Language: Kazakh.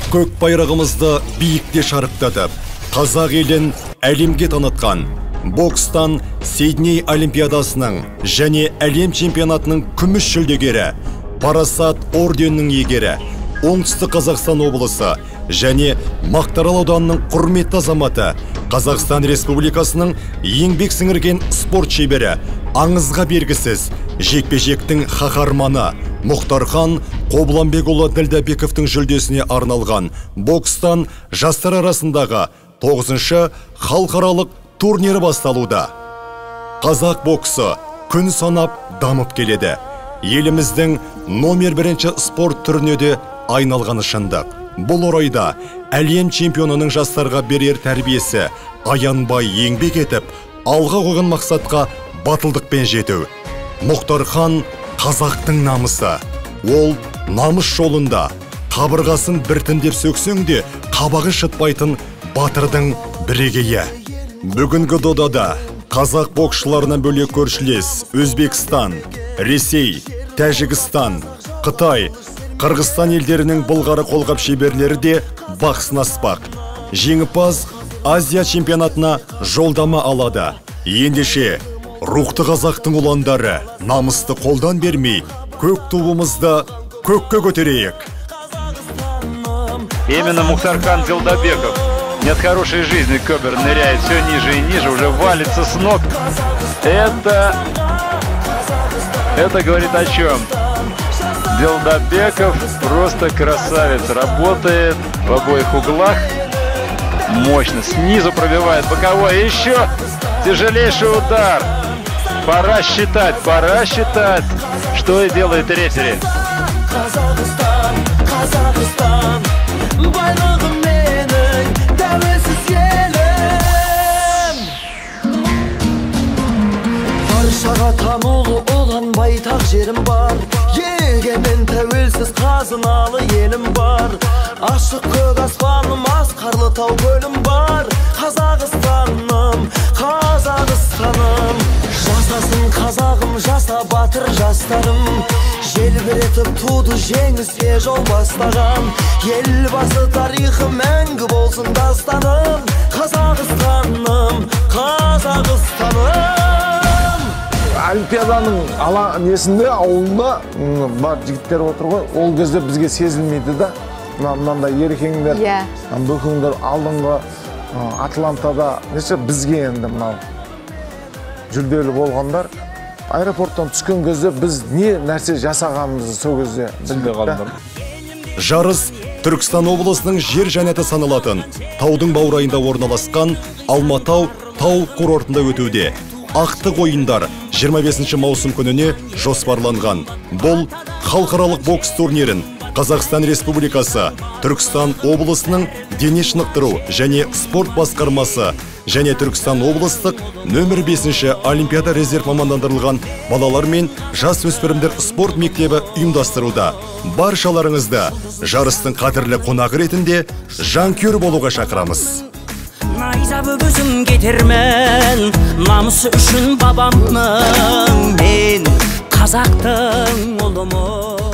көк байрағымызды биікте шарықтатып, қазақ елін әлемге танытқан бокстан Сидней Олимпиадасының және әлем чемпионатының күміс жүлдегері, Парасат орденінің егері, Оңтүстік Қазақстан облысы және Мақтаарал ауданының құрметті азаматы, Қазақстан Республикасының еңбек сіңірген спорт шебері, аңызға бергісіз жекпе-жектің қаһарманы Мұхтархан Қобланбекұлы Ділдәбековтің жүлдесіне арналған бокстан жастар арасындағы 9-шы халықаралық турнирі басталуда. Қазақ боксы күн санап дамып келеді. Еліміздің номер 1 спорт түріне де айналғаны шындық. Бұл орайда әлем чемпионының жастарға берер тәрбиесі аянбай еңбек етіп, алға қойған мақсатқа батылдықпен жету. Мұхтархан қазақтың намысы. Ол намыс жолында қабырғасын біртіндеп сөксең де қабағы шытпайтын батырдың бірегейі. Бүгінгі додада қазақ боксшыларынан бөлек көршілес Өзбекстан, Ресей, Тәжікстан, Қытай, Қырғызстан елдерінің былғары қолғап шеберлері де бақ сынаспақ. Жеңімпаз Азия чемпионатына жолдама алады. Ендеше рухты қазақтың ұландары намысты қолдан бермей, көк туымызды көкке көтерейік. Именно Мухтархан Дилдабеков. Нет хорошей жизни, Кобер ныряет все ниже и ниже, уже валится с ног. Это говорит о чем? Дилдабеков просто красавец, работает в обоих углах. Мощно, снизу пробивает боковой, еще тяжелейший удар. Пора считать, что и делает рефери. Баршаға танылу olan байтақ жерім бар, егемен тәуелсіз қазыналы елім бар. Ашық көк аспаным, асқарлы тау көлім бар. Қазақстаным, Қазақстаным, жасасын қазағым, жаса батыр жастарым. Желбіретіп туды жеңіске жол бастаған, елбасы тарихы мәңгі болсын дастаным. Қазақстаным, Қазақстаным. Олимпиаданың несінде ауылында бар жігіттер отыр ғой, ол кезде бізге сезілмейді да. Мынандай ерекеңдер, бөкіңдер алдыңғы Атлантада бізге енді мынау жүлделі болғандар. Аэропорттан түскен кезде біз не нәрсе жасағанымызды сол кезде білді қалдар. Жарыс Түркістан облысының жер жәннаты саналатын таудың баурайында орналасқан Алматау тау курортында өтуде. Ақтық ойындар 25 маусым күніне жоспарланған. Бұл халықаралық бокс турнирін Қазақстан Республикасы, Түркістан облысының дене шынықтыру және спорт басқармасы және Түркістан облыстық нөмір 5 Олимпиада резерв мамандандырылған балалар мен жас өспірімдер спорт мектебі ұйымдастыруда. Баршаларыңызды жарыстың қадірлі қонағы ретінде жанкүйер болуға шақырамыз. Найза бөгізім кетермен, намысы үшін бабамның, мен қазақтың ұлымын.